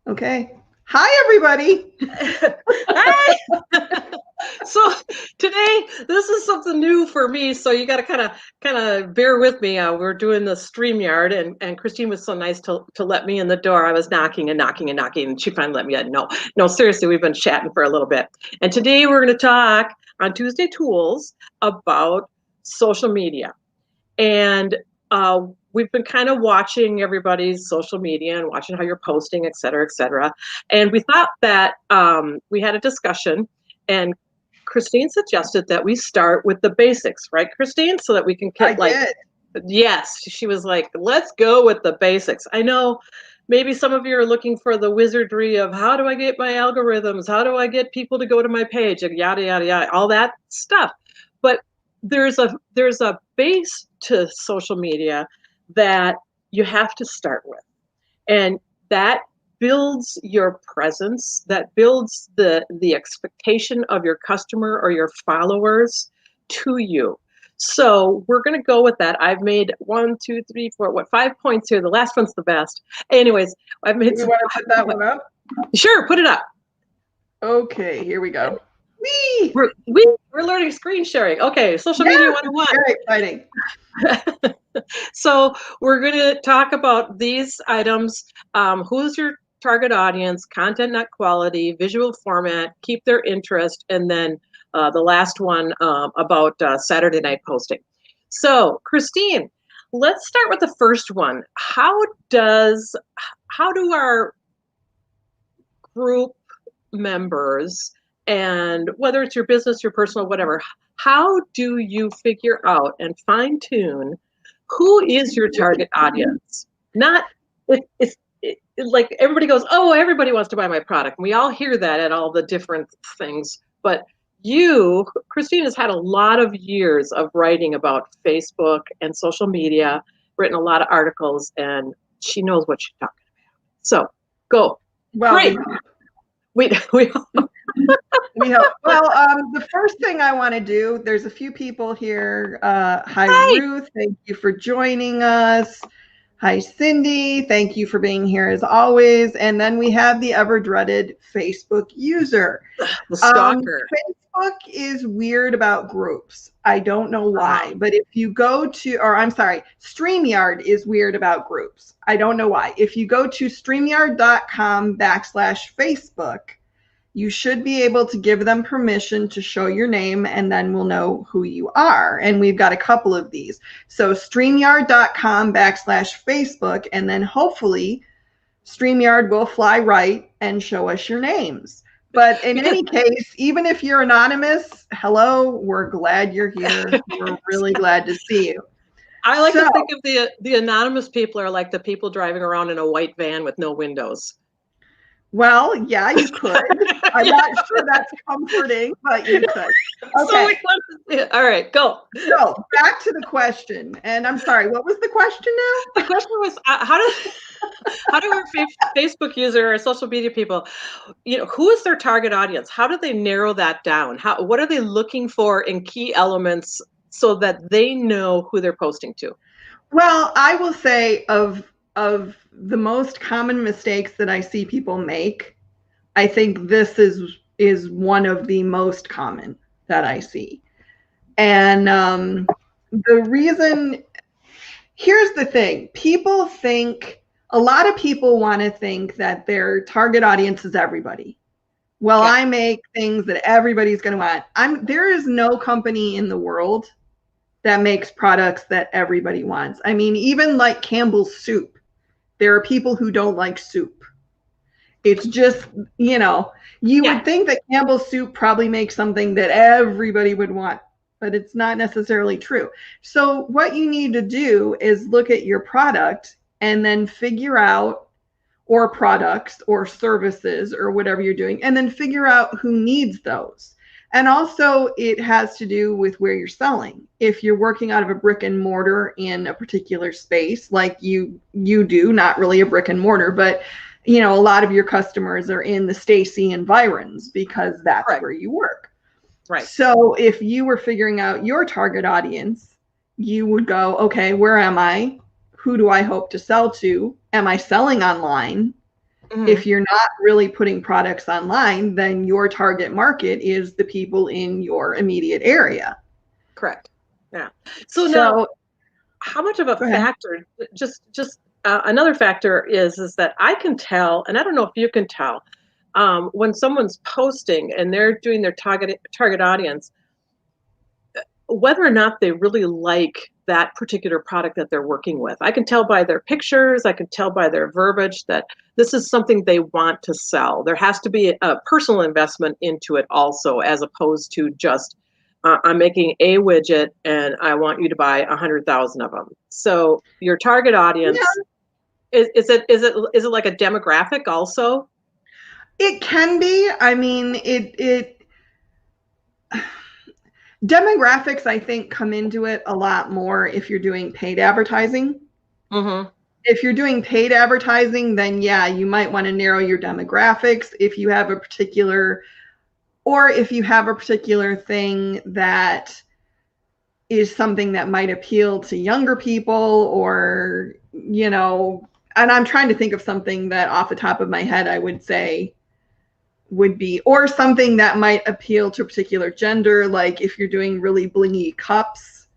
Okay. Hi, everybody. Hi. So today, this is something new for me. So you got to kind of bear with me. We're doing the StreamYard, and Christine was so nice to let me in the door. I was knocking and knocking and knocking, and she finally let me in. No, no, seriously, we've been chatting for a little bit, and today we're going to talk on Tuesday Tools about social media. And uh, we've been kind of watching everybody's social media and watching how you're posting, et cetera, et cetera. And we thought that we had a discussion, and Christine suggested that we start with the basics, right, Christine? So that we can I get like, did. yes, she was like, let's go with the basics. I know maybe some of you are looking for the wizardry of how do I get my algorithms? How do I get people to go to my page? And yada, yada, yada, all that stuff. But there's a base to social media that you have to start with. And that builds your presence, that builds the expectation of your customer or your followers to you. So we're going to go with that. I've made 1, 2, 3, 4, 5 points here. The last one's the best. Anyways, I've Do made we some. want to put that one up? Sure, put it up. Okay, here we go. Whee! We're learning screen sharing. Okay, social media Yes, it's 101. very exciting. So we're going to talk about these items. Who's your target audience, content, not quality, visual format, keep their interest, and then the last one about Saturday night posting. So Christine, let's start with the first one. How do our group members, and whether it's your business, your personal, whatever, how do you figure out and fine tune who is your target audience? Not like everybody goes, oh, everybody wants to buy my product. And we all hear that at all the different things. But you, Christine, has had a lot of years of writing about Facebook and social media, written a lot of articles, and she knows what she's talking about. So go. Well, Great. We we hope. Well, the first thing I want to do, there's a few people here. Hi, Hi. Ruth. Thank you for joining us. Hi, Cindy. Thank you for being here as always. And then we have the ever dreaded Facebook user. The stalker. Facebook is weird about groups. I don't know why, but if you go to, or I'm sorry, StreamYard is weird about groups. I don't know why. If you go to StreamYard.com/Facebook, you should be able to give them permission to show your name, and then we'll know who you are. And we've got a couple of these. So StreamYard.com/Facebook, and then hopefully StreamYard will fly right and show us your names. But in any case, even if you're anonymous, hello, we're glad you're here. We're really glad to see you. I like to think of the anonymous people are like the people driving around in a white van with no windows. Well, yeah, you could. I'm not sure that's comforting, but you could. Okay. All right, go. So back to the question. And I'm sorry, what was the question now? The question was how do our Facebook user or social media people, who is their target audience? How do they narrow that down? What are they looking for in key elements so that they know who they're posting to? Well, I will say of the most common mistakes that I see people make, I think this is one of the most common that I see. And the reason, here's the thing, a lot of people want to think that their target audience is everybody. Well, I make things that everybody's going to want. There is no company in the world that makes products that everybody wants. I mean, even like Campbell's soup, there are people who don't like soup. It's just, you would think that Campbell's soup probably makes something that everybody would want, but it's not necessarily true. So what you need to do is look at your product and then figure out, or products or services or whatever you're doing, and then figure out who needs those. And also it has to do with where you're selling. If you're working out of a brick and mortar in a particular space, like you do, not really a brick and mortar, but a lot of your customers are in the Stacy environs because that's where you work. Right. So if you were figuring out your target audience, you would go, okay, where am I? Who do I hope to sell to? Am I selling online? Mhm. If you're not really putting products online, then your target market is the people in your immediate area. Correct. Yeah. So now, how much of a go ahead. factor, just another factor is that I can tell, and I don't know if you can tell, when someone's posting and they're doing their target audience, whether or not they really like that particular product that they're working with. I can tell by their pictures, I can tell by their verbiage that this is something they want to sell. There has to be a personal investment into it also, as opposed to just, I'm making a widget and I want you to buy 100,000 of them. So your target audience, is it like a demographic also? It can be. I mean, demographics, I think, come into it a lot more if you're doing paid advertising. Mm-hmm. If you're doing paid advertising, then yeah, you might want to narrow your demographics if you have a particular, or if you have a particular thing that is something that might appeal to younger people, or, you know, and I'm trying to think of something that off the top of my head I would say would be, or something that might appeal to a particular gender, like if you're doing really blingy cups,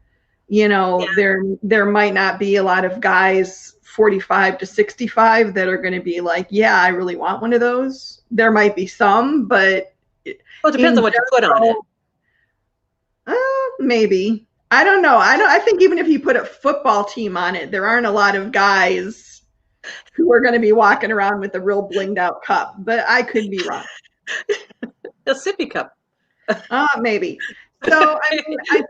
you know, yeah, there might not be a lot of guys 45 to 65 that are going to be like, yeah, I really want one of those. There might be some, but well, it depends on what you put on it. Maybe. I don't know. I think even if you put a football team on it, there aren't a lot of guys who are going to be walking around with a real blinged out cup, but I could be wrong. A sippy cup. Maybe. So, I mean, I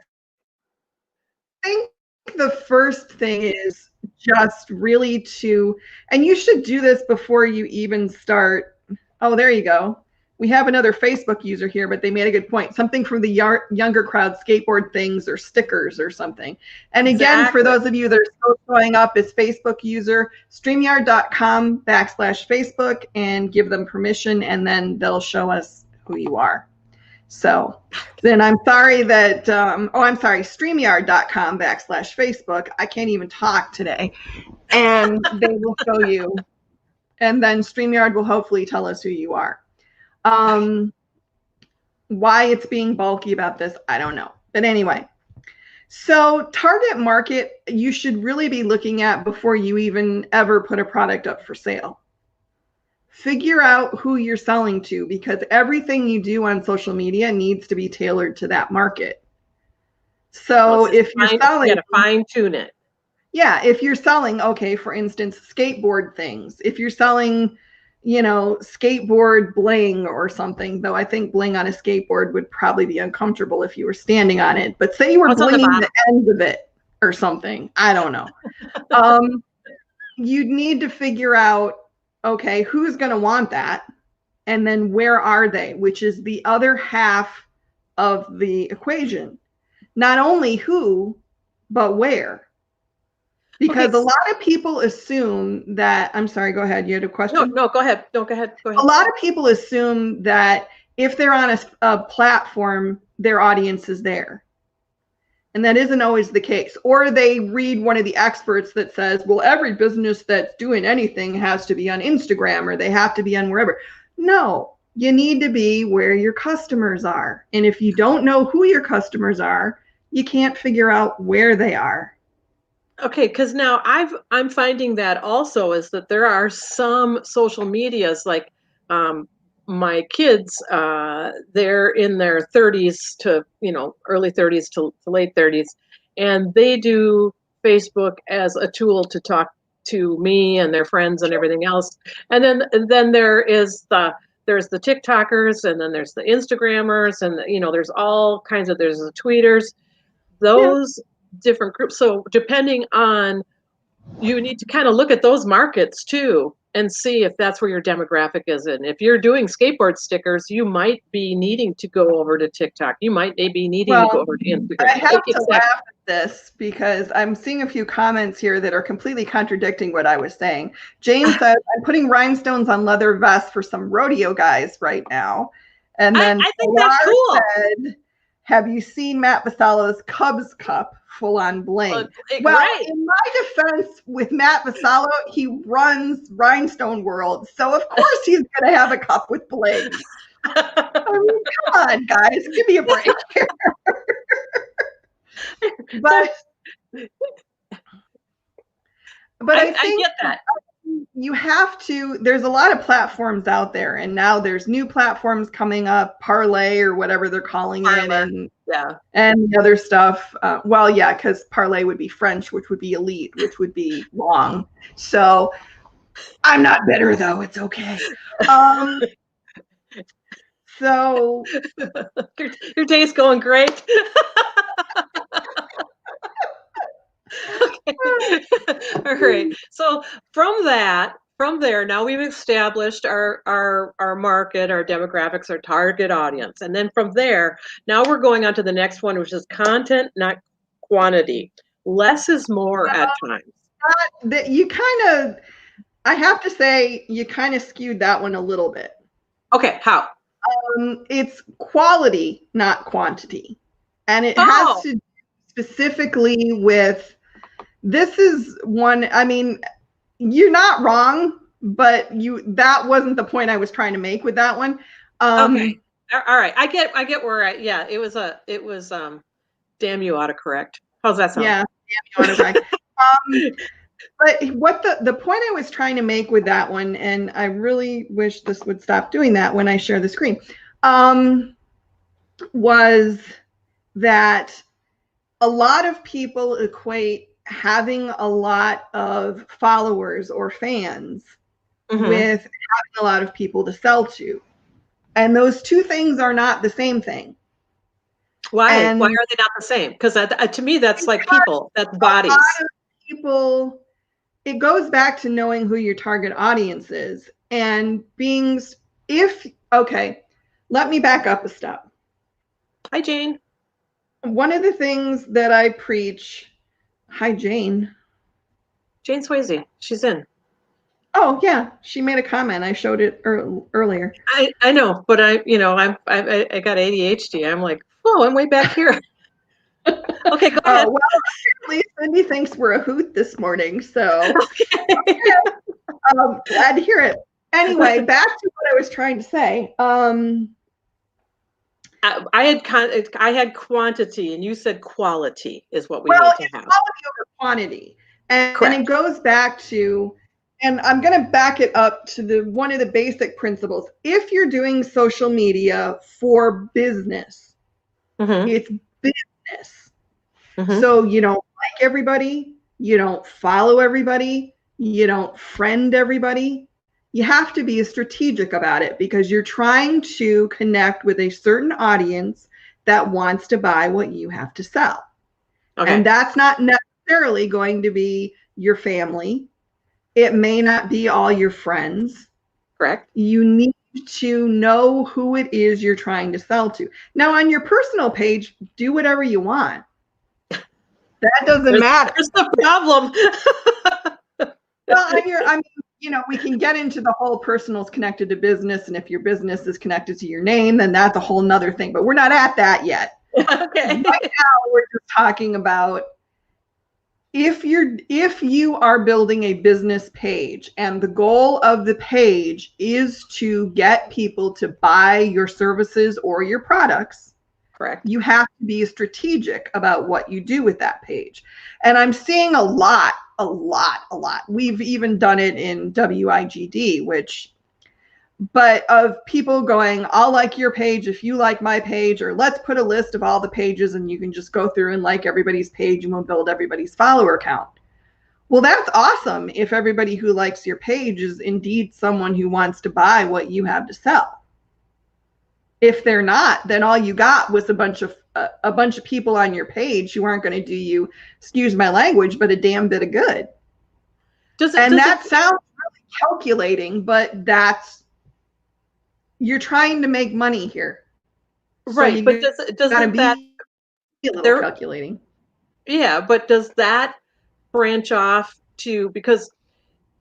think the first thing is just really to, and you should do this before you even start. Oh, there you go. We have another Facebook user here, but they made a good point. Something from the younger crowd, skateboard things or stickers or something. And again, exactly, for those of you that are still showing up as Facebook user, StreamYard.com/Facebook, and give them permission, and then they'll show us who you are. So then I'm sorry that, I'm sorry, StreamYard.com/Facebook. I can't even talk today. And they will show you. And then StreamYard will hopefully tell us who you are. Why it's being bulky about this, I don't know. But anyway, so target market, you should really be looking at before you even ever put a product up for sale. Figure out who you're selling to, because everything you do on social media needs to be tailored to that market. So if you're selling, you gotta fine tune it. Yeah, if you're selling, okay, for instance, skateboard things, if you're selling, you know, skateboard bling or something, though I think bling on a skateboard would probably be uncomfortable if you were standing on it, but say you were blinging the ends of it or something, I don't know. You'd need to figure out, okay, who's going to want that? And then where are they? Which is the other half of the equation. Not only who, but where. Because a lot of people assume that, I'm sorry, go ahead. You had a question? No, go ahead. No, go ahead. Go ahead. A lot of people assume that if they're on a platform, their audience is there. And that isn't always the case. Or they read one of the experts that says, well, every business that's doing anything has to be on Instagram, or they have to be on wherever. No, you need to be where your customers are. And if you don't know who your customers are, you can't figure out where they are. Okay, because now I'm finding that also is that there are some social medias, like my kids, they're in their 30s to, you know, early 30s to late 30s, and they do Facebook as a tool to talk to me and their friends and everything else. And then there's the TikTokers, and then there's the Instagrammers, and you know, there's all kinds of, there's the tweeters, those different groups. So depending on, you need to kind of look at those markets too and see if that's where your demographic is in. If you're doing skateboard stickers, you might be needing to go over to TikTok. You might be needing to go over to Instagram. I have to laugh at this because I'm seeing a few comments here that are completely contradicting what I was saying. Jane says, I'm putting rhinestones on leather vests for some rodeo guys right now. And then I think that's cool. Said, have you seen Matt Vassallo's Cubs cup full on bling? Well, right. In my defense, with Matt Vassallo, he runs Rhinestone World, so of course he's going to have a cup with bling. I mean, come on, guys, give me a break here. but I think get that. You have to, there's a lot of platforms out there, and now there's new platforms coming up, Parlay or whatever they're calling it, and the other stuff. Well, yeah, because Parlay would be French, which would be elite, which would be long. So I'm not bitter, though. It's okay. So your day's going great. Okay. All right. So from there, now we've established our market, our demographics, our target audience. And then from there, now we're going on to the next one, which is content, not quantity. Less is more at times. You kind of, I have to say, you kind of skewed that one a little bit. Okay, how? It's quality, not quantity. And it has to do specifically with, this is one, I mean, you're not wrong, but that wasn't the point I was trying to make with that one. Okay. All right. I get where it was damn you autocorrect. How's that sound? Yeah, damn you autocorrect. But what the point I was trying to make with that one, and I really wish this would stop doing that when I share the screen, was that a lot of people equate having a lot of followers or fans with having a lot of people to sell to. And those two things are not the same thing. Why? Why are they not the same? Because to me, that's like people, that's bodies. A lot of people, it goes back to knowing who your target audience is and being, let me back up a step. Hi, Jane. One of the things that I preach, hi, Jane. Jane Swayze, she's in. Oh yeah, she made a comment. I showed it earlier. I know, but I got ADHD. I'm like, oh, I'm way back here. Okay, go ahead. Well, apparently Cindy thinks we're a hoot this morning, so okay. Glad to hear it. Anyway, back to what I was trying to say. I had quantity, and you said quality is what we need to have. Quality over quantity, and it goes back to, and I'm going to back it up to one of the basic principles. If you're doing social media for business, it's business. So you don't like everybody, you don't follow everybody, you don't friend everybody. You have to be strategic about it because you're trying to connect with a certain audience that wants to buy what you have to sell. Okay. And that's not necessarily going to be your family. It may not be all your friends. Correct. You need to know who it is you're trying to sell to. Now, on your personal page, do whatever you want. That doesn't matter. That's the problem. Well, we can get into the whole personal's connected to business, and if your business is connected to your name, then that's a whole nother thing. But we're not at that yet. Okay. Right now, we're just talking about if you are building a business page and the goal of the page is to get people to buy your services or your products. Correct. You have to be strategic about what you do with that page. And I'm seeing a lot. We've even done it in WIGD, but of people going, I'll like your page if you like my page, or let's put a list of all the pages and you can just go through and like everybody's page and we'll build everybody's follower count. Well, that's awesome if everybody who likes your page is indeed someone who wants to buy what you have to sell. If they're not, then all you got was a bunch of people on your page who aren't going to do you, excuse my language, but a damn bit of good. That sounds really calculating, but you're trying to make money here. Right, so but doesn't that be a little calculating? Yeah, but does that branch off to, because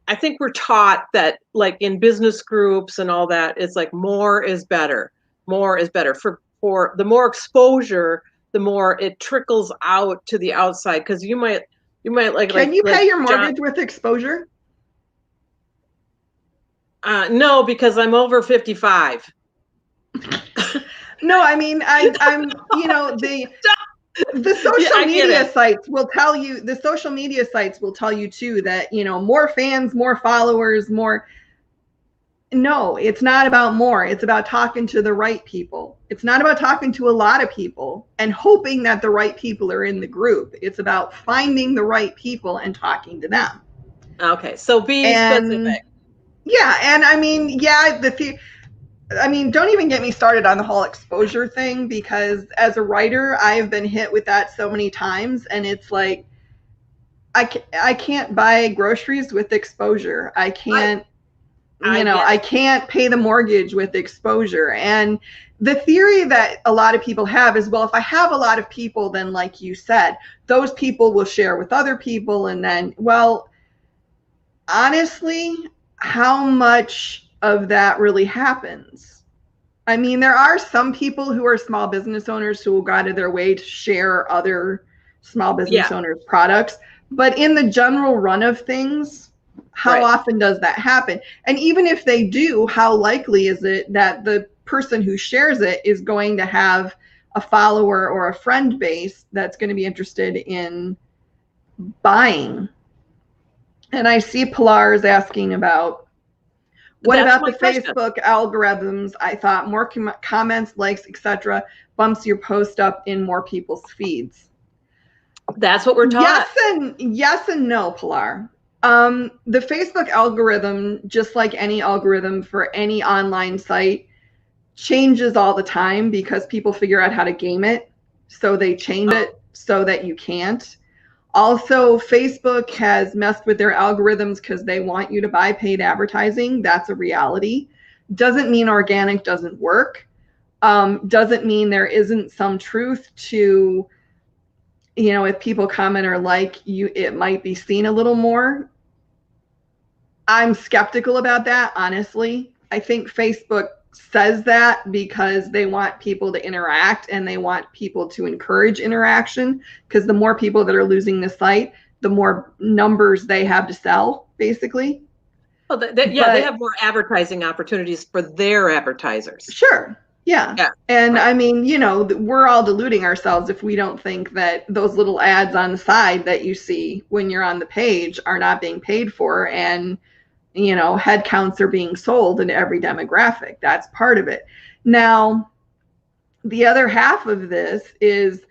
I think we're taught that, like in business groups and all that, it's like more is better. More is better. For for the more exposure, the more it trickles out to the outside. Because you might like. Can you pay your mortgage John, with exposure? no, because I'm over 55. No, I mean I'm you know the social media sites will tell you, the social media sites will tell you too that, you know, more fans, more followers, more. No, it's not about more. It's about talking to the right people. It's not about talking to a lot of people and hoping that the right people are in the group. It's about finding the right people and talking to them. Okay, so be specific. Yeah, and I mean, yeah, I mean, don't even get me started on the whole exposure thing, because as a writer, I have been hit with that so many times, and it's like, I can't buy groceries with exposure. I can't, I can't pay the mortgage with exposure. And the theory that a lot of people have is, well, if I have a lot of people, then like you said, those people will share with other people. And then, well, honestly, how much of that really happens? I mean, there are some people who are small business owners who will go out of their way to share other small business owners' products. But in the general run of things, how often does that happen? And even if they do, how likely is it that the person who shares it is going to have a follower or a friend base that's going to be interested in buying? And I see Pilar is asking about, what about the Facebook algorithms? I thought more comments, likes, etc. bumps your post up in more people's feeds. That's what we're taught. Yes and no, Pilar. The Facebook algorithm, just like any algorithm for any online site, changes all the time because people figure out how to game it. So they change it so that you can't. Also, Facebook has messed with their algorithms because they want you to buy paid advertising. That's a reality. Doesn't mean organic doesn't work. Doesn't mean there isn't some truth to, you know, if people comment or like you, it might be seen a little more. I'm skeptical about that, honestly. I think Facebook says that because they want people to interact and they want people to encourage interaction, because the more people that are losing the site, the more numbers they have to sell, basically. Well, they have more advertising opportunities for their advertisers. Sure. Yeah. And I mean, you know, we're all deluding ourselves if we don't think that those little ads on the side that you see when you're on the page are not being paid for, and you know, head counts are being sold in every demographic. That's part of it. Now, the other half of this is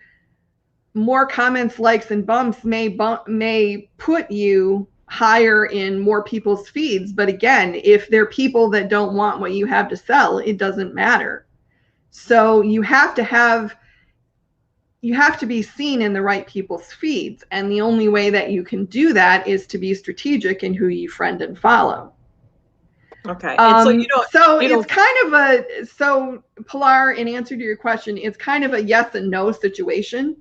more comments, likes, and bumps may put you higher in more people's feeds. But again, if they're people that don't want what you have to sell, it doesn't matter. So you have to be seen in the right people's feeds. And the only way that you can do that is to be strategic in who you friend and follow. Okay. It's kind of so Pilar, in answer to your question, it's kind of a yes and no situation.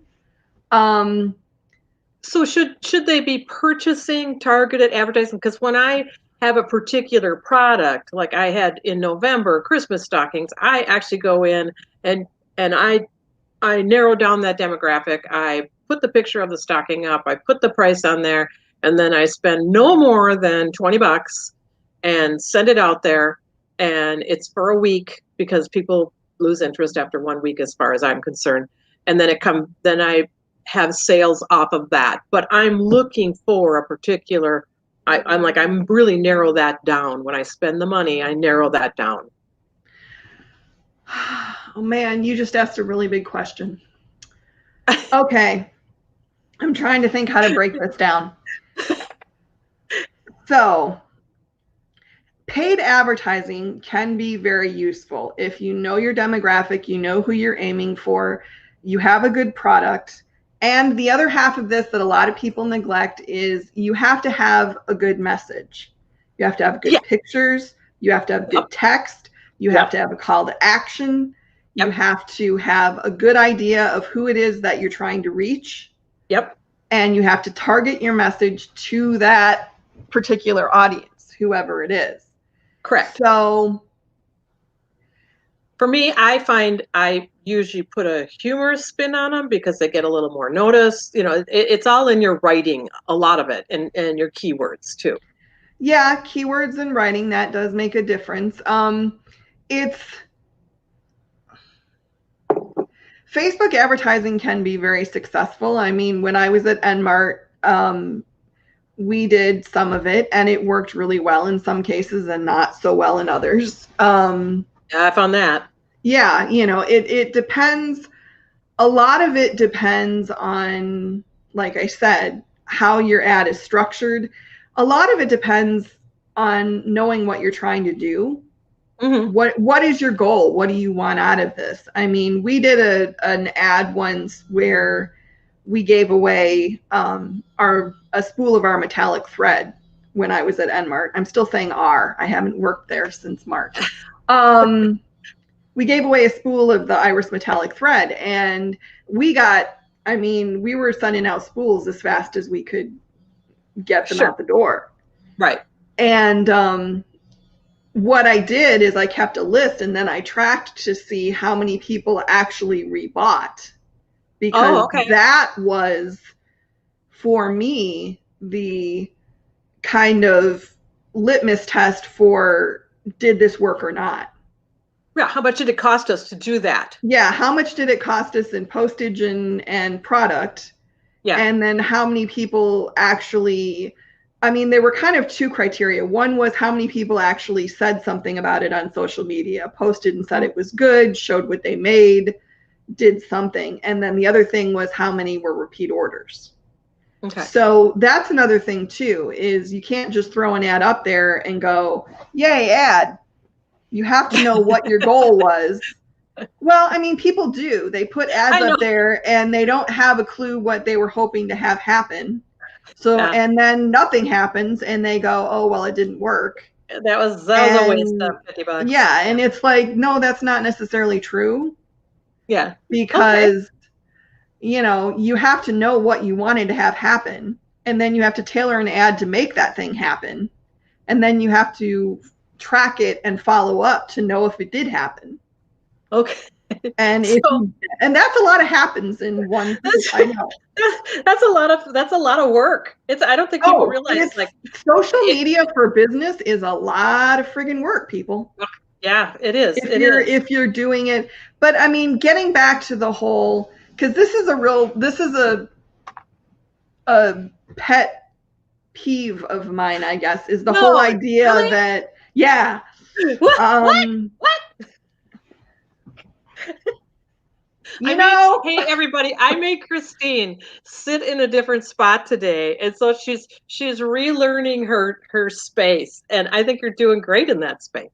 So should they be purchasing targeted advertising? Because when I have a particular product, like I had in November, Christmas stockings, I actually go in and I narrow down that demographic. I put the picture of the stocking up. I put the price on there, and then I spend no more than $20 and send it out there. And it's for a week because people lose interest after 1 week, as far as I'm concerned. And then then I have sales off of that. But I'm looking for a particular. I'm really narrow that down. When I spend the money, I narrow that down. Oh man, you just asked a really big question. Okay. I'm trying to think how to break this down. So, paid advertising can be very useful if you know your demographic, you know who you're aiming for, you have a good product. And the other half of this that a lot of people neglect is you have to have a good message. You have to have good pictures. You have to have good text. You have to have a call to action. You have to have a good idea of who it is that you're trying to reach. And you have to target your message to that particular audience, whoever it is. Correct. So for me, I find I usually put a humorous spin on them because they get a little more notice. It's all in your writing, a lot of it, and your keywords too. Yeah, keywords and writing, that does make a difference. It's Facebook advertising can be very successful. I mean, when I was at Enmart, we did some of it and it worked really well in some cases and not so well in others. Yeah, I found that. Yeah, it depends. A lot of it depends on, like I said, how your ad is structured. A lot of it depends on knowing what you're trying to do. Mm-hmm. What is your goal? What do you want out of this? I mean, we did an ad once where we gave away a spool of our metallic thread when I was at Enmart. I'm still saying our. I haven't worked there since March. We gave away a spool of the Iris metallic thread, and we were sending out spools as fast as we could get them out the door. Right. And what I did is I kept a list, and then I tracked to see how many people actually rebought, because that was, for me, the kind of litmus test for, did this work or not? Yeah, how much did it cost us to do that? Yeah, how much did it cost us in postage and product? Yeah. And then how many people actually, I mean, there were kind of two criteria. One was how many people actually said something about it on social media, posted and said it was good, showed what they made, did something. And then the other thing was how many were repeat orders. Okay. So that's another thing too, is you can't just throw an ad up there and go, yay, ad. You have to know what your goal was. Well, I mean, people do. They put ads up there and they don't have a clue what they were hoping to have happen. So, and then nothing happens and they go, oh, well, it didn't work. That was a waste of $50. Yeah. And it's like, no, that's not necessarily true. Yeah. Because, you have to know what you wanted to have happen. And then you have to tailor an ad to make that thing happen. And then you have to track it and follow up to know if it did happen. Okay. And and that's a lot of happens in one. I know. That's a lot of work. I don't think people realize, like, social media for business is a lot of friggin' work, people. Yeah, it is. If you're doing it. But I mean, getting back to the whole, because this is a pet peeve of mine, I guess, is the whole idea that, yeah. What? Hey, everybody, I made Christine sit in a different spot today. And so she's relearning her space. And I think you're doing great in that space.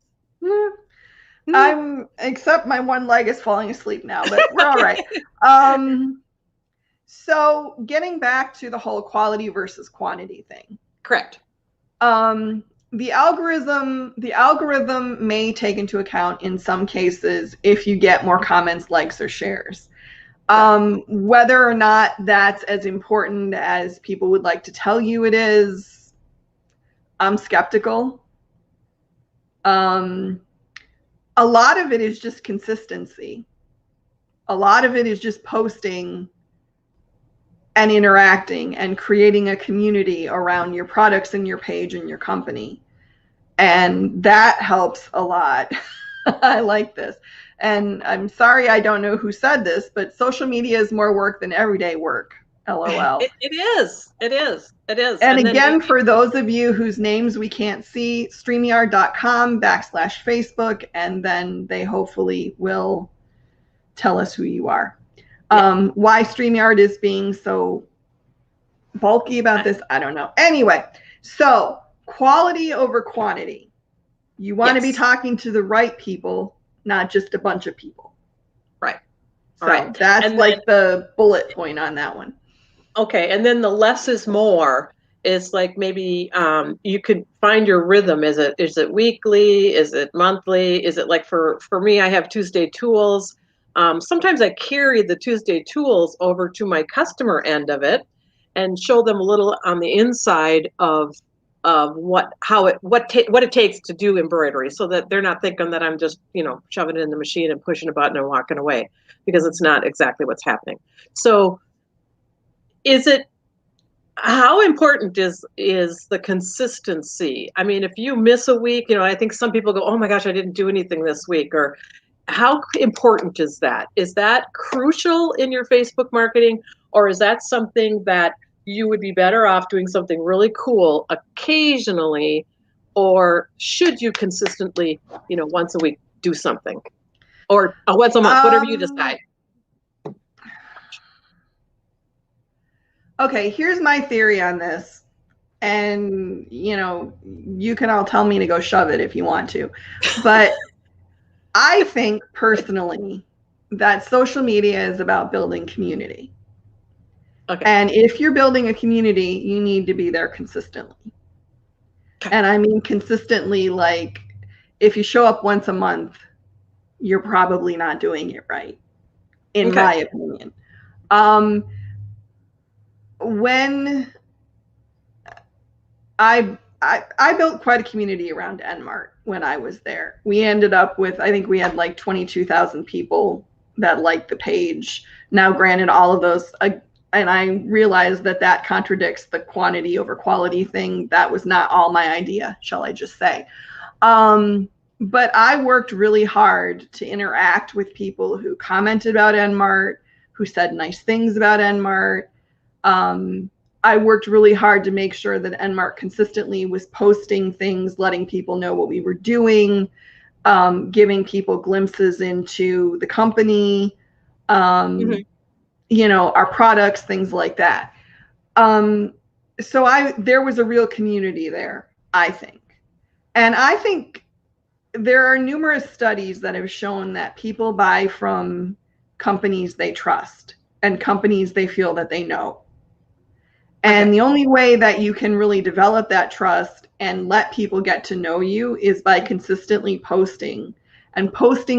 Except my one leg is falling asleep now, but we're all right. So getting back to the whole quality versus quantity thing. Correct. The algorithm may take into account in some cases if you get more comments, likes, or shares. Whether or not that's as important as people would like to tell you it is, I'm skeptical. A lot of it is just consistency. A lot of it is just posting and interacting and creating a community around your products and your page and your company. And that helps a lot. I like this. And I'm sorry, I don't know who said this, but social media is more work than everyday work. LOL. It is. And again, for those of you whose names we can't see, StreamYard.com/Facebook, and then they hopefully will tell us who you are. Why StreamYard is being so bulky about this, I don't know. Anyway, so quality over quantity. You want to be talking to the right people, not just a bunch of people. Right. So that's like the bullet point on that one. Okay, and then the less is more is like maybe you could find your rhythm. Is it weekly? Is it monthly? Is it like for me, I have Tuesday tools. Sometimes I carry the Tuesday tools over to my customer end of it and show them a little on the inside of what it takes to do embroidery, so that they're not thinking that I'm just, shoving it in the machine and pushing a button and walking away, because it's not exactly what's happening. So how important is the consistency? I mean, if you miss a week, I think some people go, oh my gosh, I didn't do anything this week. Or how important is that? Is that crucial in your Facebook marketing? Or is that something that you would be better off doing something really cool occasionally? Or should you consistently, once a week do something? Or once a month, whatever you decide. Okay, here's my theory on this. And, you can all tell me to go shove it if you want to. But I think personally that social media is about building community. Okay. And if you're building a community, you need to be there consistently. Okay. And I mean consistently, like if you show up once a month, you're probably not doing it right, in my opinion. When I built quite a community around Enmart when I was there. We ended up with, I think we had like 22,000 people that liked the page. Now, granted, all of those, and I realized that contradicts the quantity over quality thing. That was not all my idea, shall I just say. But I worked really hard to interact with people who commented about Enmart, who said nice things about Enmart. I worked really hard to make sure that Enmart consistently was posting things, letting people know what we were doing, giving people glimpses into the company, our products, things like that. So there was a real community there, I think. And I think there are numerous studies that have shown that people buy from companies they trust and companies they feel that they know. And the only way that you can really develop that trust and let people get to know you is by consistently posting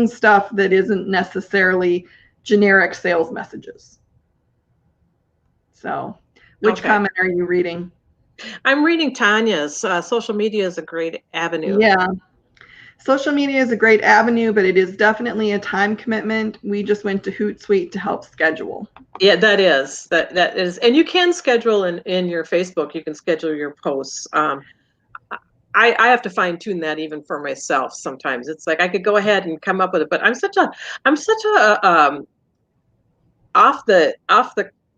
stuff that isn't necessarily generic sales messages. So, which comment are you reading? I'm reading Tanya's. Social media is a great avenue. Yeah. Social media is a great avenue, but it is definitely a time commitment. We just went to Hootsuite to help schedule. Yeah, that is. And you can schedule in your Facebook. You can schedule your posts. I have to fine tune that even for myself. Sometimes it's like I could go ahead and come up with it, but I'm such a off the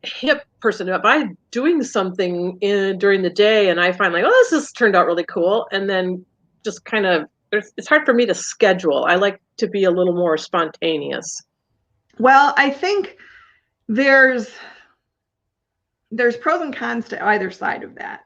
hip person. If I'm doing something during the day and I find like, oh, this has turned out really cool, and then just kind of. It's hard for me to schedule. I like to be a little more spontaneous. Well, I think there's pros and cons to either side of that.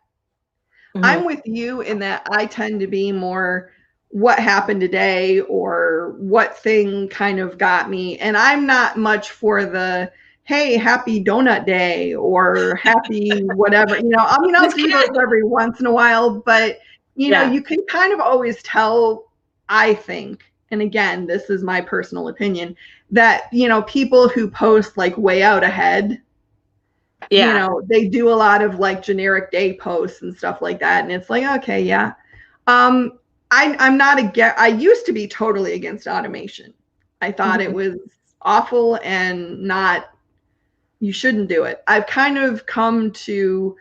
Mm-hmm. I'm with you in that I tend to be more what happened today or what thing kind of got me. And I'm not much for the, hey, happy donut day or happy whatever. I'll do those every once in a while, but you can kind of always tell, I think, and again, this is my personal opinion, that, people who post like way out ahead, they do a lot of like generic day posts and stuff like that. And it's like, okay, yeah. I'm not I used to be totally against automation. I thought it was awful and you shouldn't do it. I've kind of come to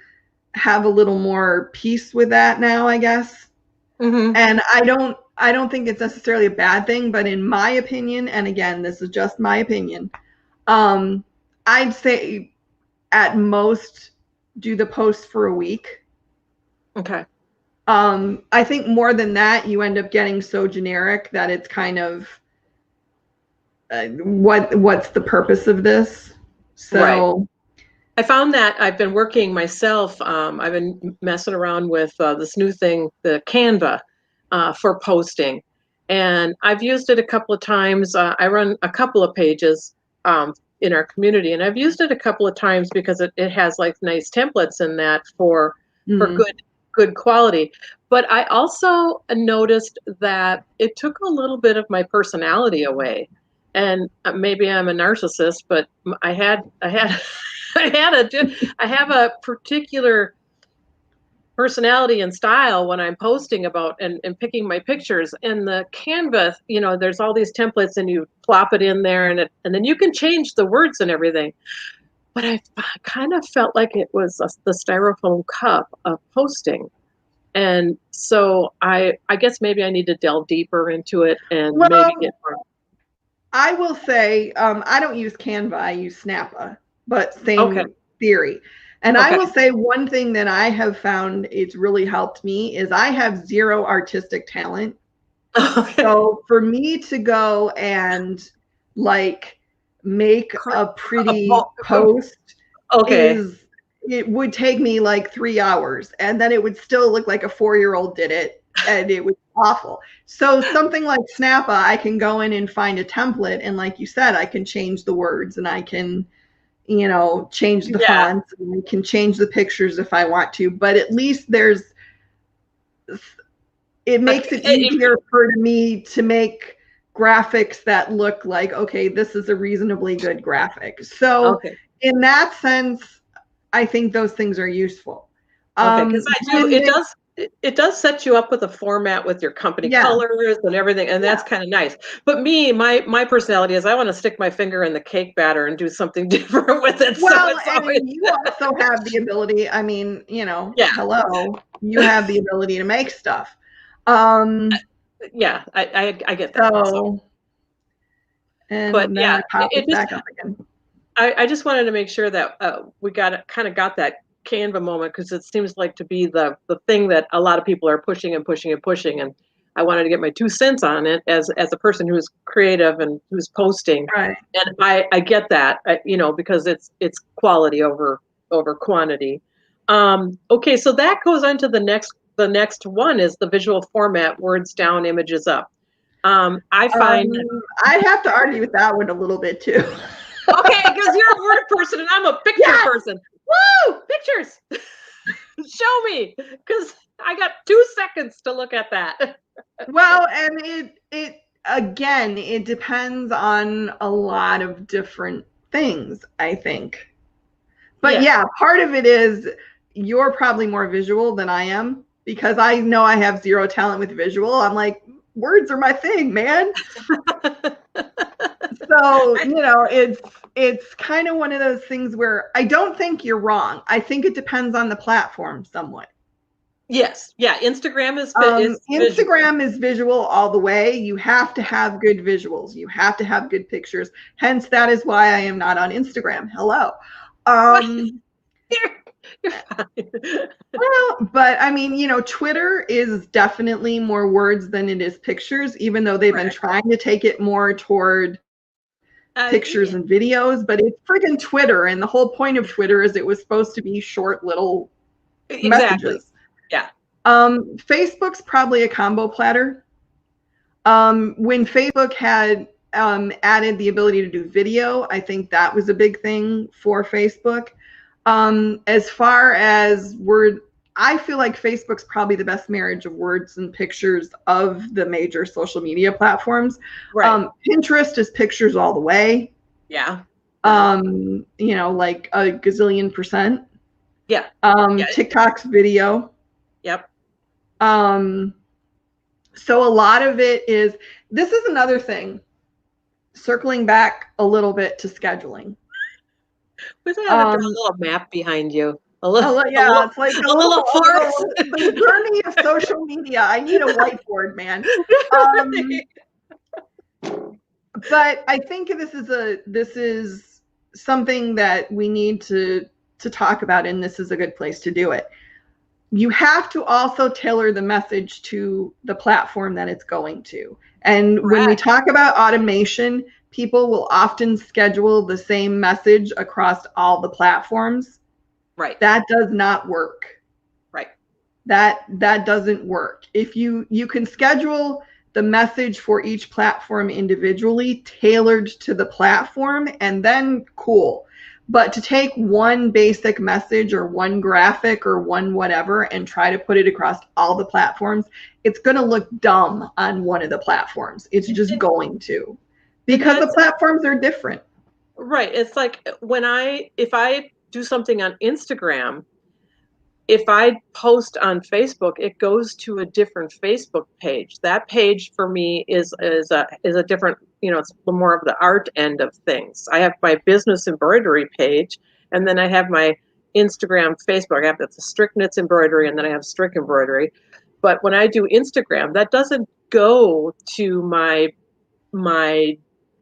have a little more peace with that now, I guess. Mm-hmm. And I don't think it's necessarily a bad thing, but in my opinion, and again, this is just my opinion, I'd say at most do the post for a week. Okay. I think more than that, you end up getting so generic that it's kind of what's the purpose of this? So. Right. I found that I've been working myself. I've been messing around with this new thing, the Canva, for posting. And I've used it a couple of times. I run a couple of pages in our community, and I've used it a couple of times because it has like nice templates in that for good quality. But I also noticed that it took a little bit of my personality away. And maybe I'm a narcissist, but I have a particular personality and style when I'm posting about and picking my pictures. And the Canva, there's all these templates and you plop it in there and then you can change the words and everything. But I kind of felt like it was the styrofoam cup of posting. And so I guess maybe I need to delve deeper into it and maybe get more. I will say, I don't use Canva, I use Snappa, but same theory. And I will say one thing that I have found it's really helped me is I have zero artistic talent. So for me to go and like make a pretty post it would take me like 3 hours, and then it would still look like a 4-year-old did it, and it was awful. So something like Snappa, I can go in and find a template, and like you said, I can change the words, and I can, change the fonts, and I can change the pictures if I want to. But at least it makes it easier for me to make graphics that look like, okay, this is a reasonably good graphic. So in that sense, I think those things are useful. Because it does set you up with a format with your company colors and everything, and that's kind of nice. But my personality is I want to stick my finger in the cake batter and do something different with it. Well, and you also have the ability. I mean, hello, you have the ability to make stuff. I get that. So, and but then it back up again. I just wanted to make sure that we got that Canva moment, because it seems like to be the thing that a lot of people are pushing and pushing and pushing, and I wanted to get my 2 cents on it as a person who's creative and who's posting. Right. And I get that, because it's quality over quantity. Okay, so that goes on to the next one is the visual format, words down, images up. I find I have to argue with that one a little bit too. Okay, because you're a word person and I'm a picture person. Woo! Pictures! Show me, because I got 2 seconds to look at that. Well, and it depends on a lot of different things, I think. But part of it is you're probably more visual than I am, because I know I have zero talent with visual. I'm like, words are my thing, man. So, it's kind of one of those things where I don't think you're wrong. I think it depends on the platform somewhat. Yes. Yeah. Instagram is visual all the way. You have to have good visuals. You have to have good pictures. Hence, that is why I am not on Instagram. Hello. You're fine. Well, but I mean, Twitter is definitely more words than it is pictures, even though they've been trying to take it more toward pictures and videos, but it's friggin' Twitter, and the whole point of Twitter is it was supposed to be short little messages. Yeah. Facebook's probably a combo platter. When Facebook had added the ability to do video, I think that was a big thing for Facebook. As far as I feel like Facebook's probably the best marriage of words and pictures of the major social media platforms. Right. Pinterest is pictures all the way. Yeah. Like a gazillion %. Yeah. TikTok's video. Yep. So a lot of it is, this is another thing, circling back a little bit to scheduling. Was that a little map behind you? It's like a little forest. The journey of social media. I need a whiteboard, man. But I think this is something that we need to talk about, and this is a good place to do it. You have to also tailor the message to the platform that it's going to. And when we talk about automation, people will often schedule the same message across all the platforms. Right. That does not work. Right. That doesn't work. If you can schedule the message for each platform individually, tailored to the platform, and then cool. But to take one basic message or one graphic or one whatever and try to put it across all the platforms, it's going to look dumb on one of the platforms. It's just going to, because the platforms are different. Right. It's like if I do something on Instagram, if I post on Facebook, it goes to a different Facebook page. That page for me is a different, it's more of the art end of things. I have my business embroidery page, and then I have my Instagram, Facebook. I have the Strick Knits embroidery, and then I have Strick embroidery. But when I do Instagram, that doesn't go to my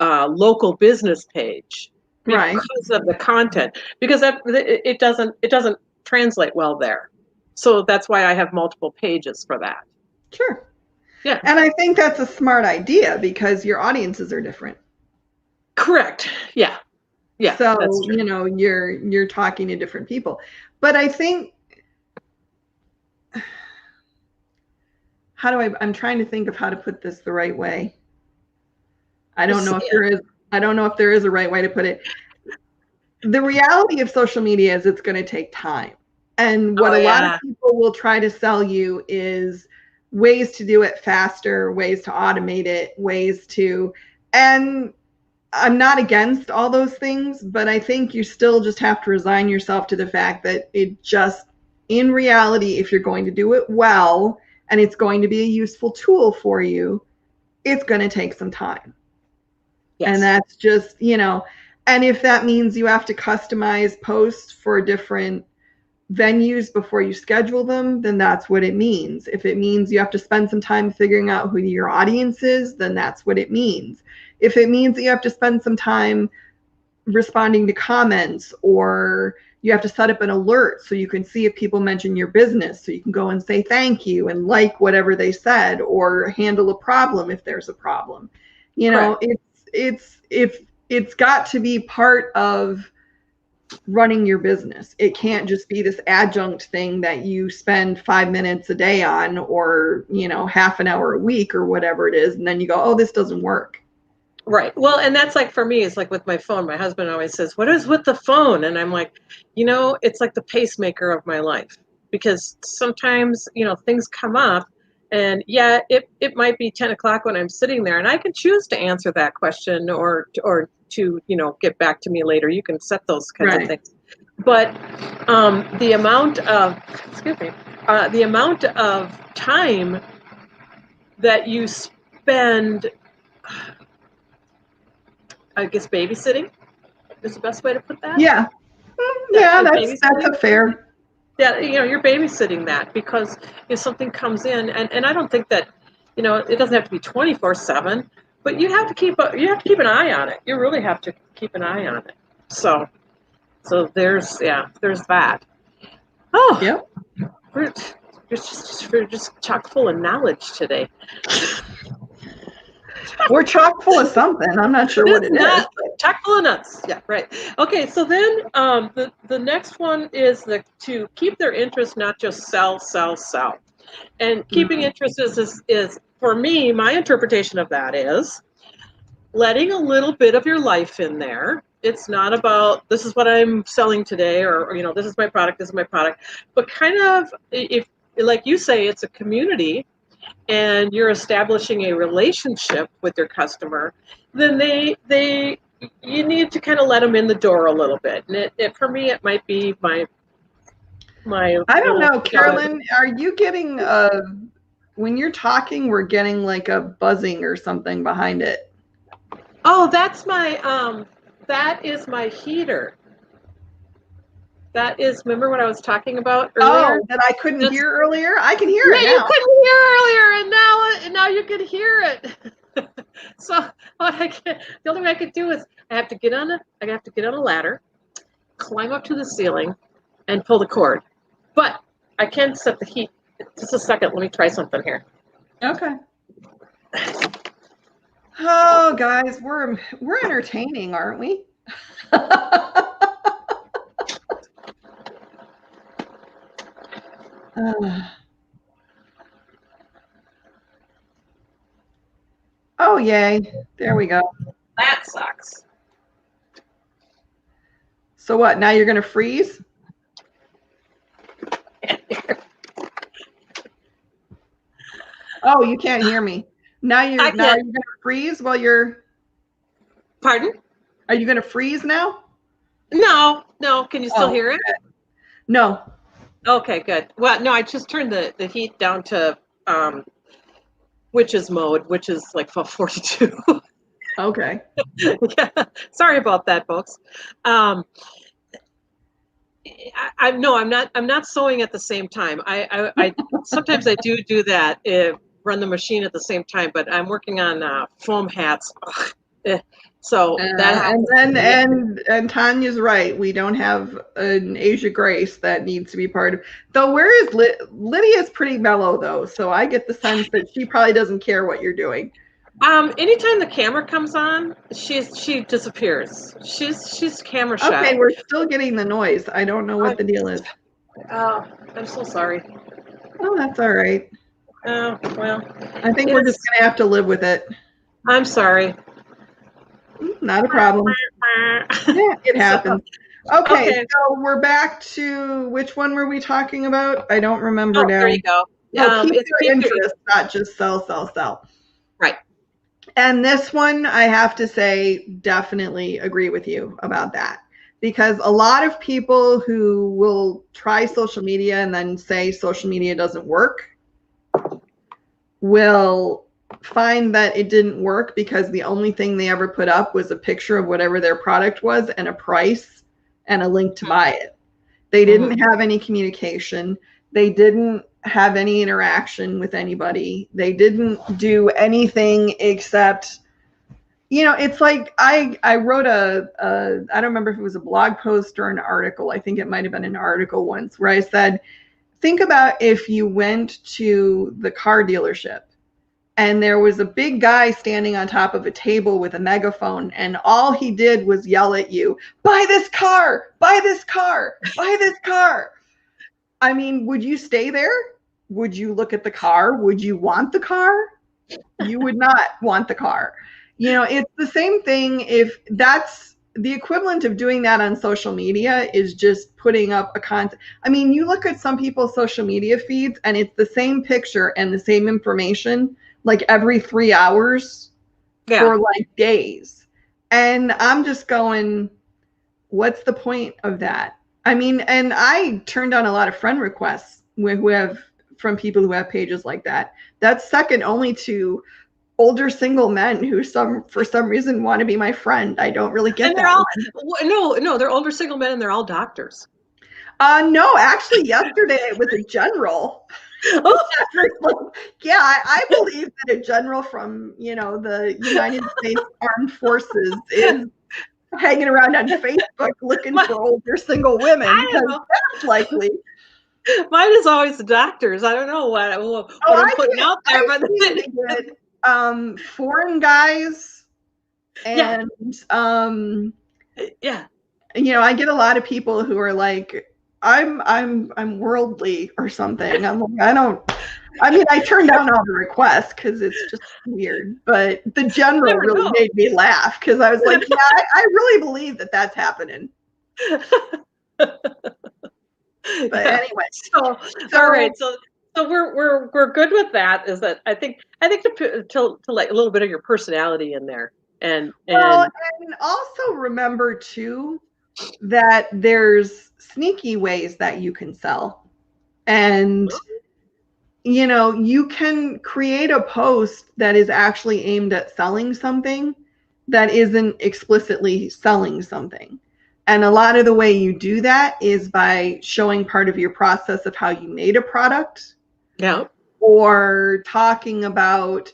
local business page because of the content, because it doesn't translate well there. So that's why I have multiple pages for that. Sure. Yeah. And I think that's a smart idea because your audiences are different. Correct. Yeah. Yeah. So, you're talking to different people. But I think I'm trying to think of how to put this the right way. I don't know if there is a right way to put it. The reality of social media is it's going to take time. And what a lot of people will try to sell you is ways to do it faster, ways to automate it, and I'm not against all those things, but I think you still just have to resign yourself to the fact that in reality, if you're going to do it well, and it's going to be a useful tool for you, it's going to take some time. Yes. And that's just, and if that means you have to customize posts for different venues before you schedule them, then that's what it means. If it means you have to spend some time figuring out who your audience is, then that's what it means. If it means that you have to spend some time responding to comments, or you have to set up an alert so you can see if people mention your business, so you can go and say thank you and like whatever they said, or handle a problem if there's a problem. It's got to be part of running your business. It can't just be this adjunct thing that you spend 5 minutes a day on, or half an hour a week or whatever it is, and then you go, oh, this doesn't work. Right. Well, and that's like, for me, it's like with my phone. My husband always says, what is with the phone? And I'm like, it's like the pacemaker of my life, because sometimes, things come up, and it might be 10 o'clock when I'm sitting there, and I can choose to answer that question or to, get back to me later. You can set those kinds of things. But the amount of time that you spend, I guess, babysitting is the best way to put that. Yeah. Yeah, that's a fair. Yeah, you're babysitting that, because if something comes in, and I don't think that, it doesn't have to be 24/7, but you have to keep an eye on it. You really have to keep an eye on it. So there's that. Oh, yeah. We're just chock full of knowledge today. We're chock full of something. I'm not sure what it is. Chock full of nuts. Yeah, right. Okay, so then the next one is to keep their interest, not just sell. And keeping interest is for me, my interpretation of that is letting a little bit of your life in there. It's not about, this is what I'm selling today, or this is my product, but kind of, if, like you say, it's a community, and you're establishing a relationship with your customer, then you need to kind of let them in the door a little bit. And for me, it might be my I don't know, Carolyn, are you getting when you're talking, we're getting like a buzzing or something behind it? Oh, that's that is my heater. That is, remember what I was talking about earlier? Oh, that I couldn't hear earlier? I can hear it now. You couldn't hear earlier, and now you can hear it. So the only way I could do is I have to get on a ladder, climb up to the ceiling, and pull the cord. But I can set the heat. Just a second, let me try something here. Okay. Oh, guys, we're entertaining, aren't we? Oh, yay. There we go. That sucks. So what? Now you're going to freeze? Oh, you can't hear me. Now you're going to freeze while you're... Pardon? Are you going to freeze now? No. Can you still hear it? No. Okay, good. Well, no, I just turned the heat down to witch's mode, which is like 42. Okay. Yeah. Sorry about that, folks. Um, no, I'm not sewing at the same time. I sometimes I do that, run the machine at the same time, but I'm working on foam hats. So that And happens to then be. and Tanya's right. We don't have an Asia Grace that needs to be part of. Though where is Lydia's pretty mellow though, so I get the sense that she probably doesn't care what you're doing. Anytime the camera comes on, she disappears. She's camera shy. Okay, we're still getting the noise. I don't know what the deal is. Oh, I'm so sorry. Oh, that's all right. Oh, well. I think we're just gonna have to live with it. I'm sorry. Not a problem. Yeah, it happens. Okay, so we're back to which one were we talking about? I don't remember now. There you go. No, keep your interest, not just sell. Right. And this one, I have to say, definitely agree with you about that. Because a lot of people who will try social media and then say social media doesn't work will find that it didn't work because the only thing they ever put up was a picture of whatever their product was and a price and a link to buy it. They didn't have any communication. They didn't have any interaction with anybody. They didn't do anything except, you know, it's like I wrote I don't remember if it was a blog post or an article. I think it might have been an article once where I said, think about if you went to the car dealership and there was a big guy standing on top of a table with a megaphone, and all he did was yell at you, buy this car, buy this car, buy this car. I mean, would you stay there? Would you look at the car? Would you want the car? You would not want the car. You know, it's the same thing. If that's the equivalent of doing that on social media is just putting up a content. I mean, you look at some people's social media feeds and it's the same picture and the same information like every 3 hours for like days. And I'm just going, what's the point of that? I mean, and I turned down a lot of friend requests from people who have pages like that. That's second only to older single men who for some reason want to be my friend. I don't really get that. No, they're older single men and they're all doctors. No, actually yesterday it was a general. Yeah, I believe that a general from, you know, the United States Armed Forces is hanging around on Facebook looking for older single women because that's likely. Mine is always the doctors. I don't know what I'm putting out there, but foreign guys and you know, I get a lot of people who are like, I'm worldly or something. I'm like, I turned down all the requests because it's just weird. But the general really made me laugh because I was like, yeah, I really believe that that's happening. But anyway, so all right, so we're good with that. Is that I think to like a little bit of your personality in there, and also remember too that there's sneaky ways that you can sell, and you know, you can create a post that is actually aimed at selling something that isn't explicitly selling something. And a lot of the way you do that is by showing part of your process of how you made a product. Yeah. Or talking about,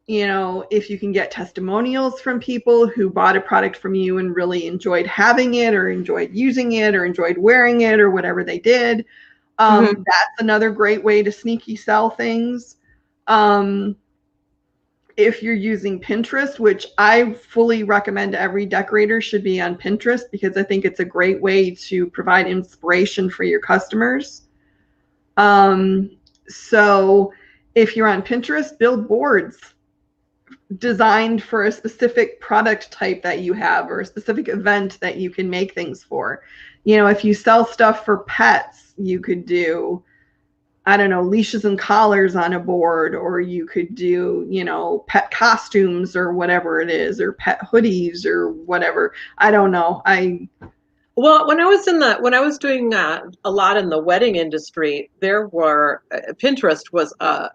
you know, if you can get testimonials from people who bought a product from you and really enjoyed having it or enjoyed using it or enjoyed wearing it or whatever they did. That's another great way to sneaky sell things. If you're using Pinterest, which I fully recommend every decorator should be on Pinterest because I think it's a great way to provide inspiration for your customers. So if you're on Pinterest, build boards designed for a specific product type that you have or a specific event that you can make things for. You know, if you sell stuff for pets, you could do, I don't know, leashes and collars on a board, or you could do, you know, pet costumes or whatever it is, or pet hoodies or whatever. I don't know. Well, when I was doing a lot in the wedding industry, there were Pinterest was a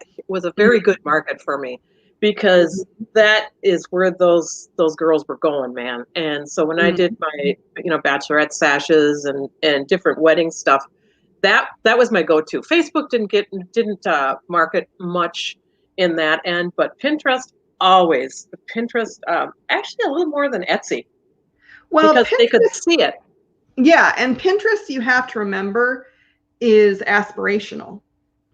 very good market for me because that is where those girls were going, man. And so when I did Mhm. my bachelorette sashes and different wedding stuff, that was my go-to. Facebook didn't market much in that end, but Pinterest always. Pinterest actually a little more than Etsy Well, because they could Pinterest, see it. yeah, and Pinterest, you have to remember, is aspirational.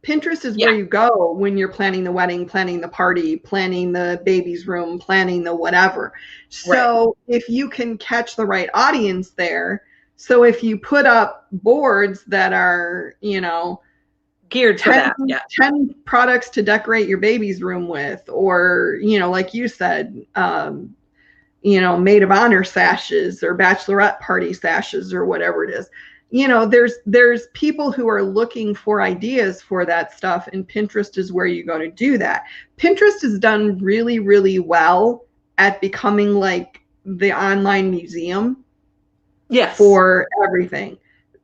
Pinterest is where Yeah. you go when you're planning the wedding, planning the party, planning the baby's room, planning the whatever. Right. So if you can catch the right audience there, so if you put up boards that are, Geared for 10, that. Yeah. 10 products to decorate your baby's room with, or, like you said, maid of honor sashes or bachelorette party sashes or whatever it is. There's people who are looking for ideas for that stuff, and Pinterest is where you go to do that. Pinterest has done really, really well at becoming like the online museum Yes. for everything.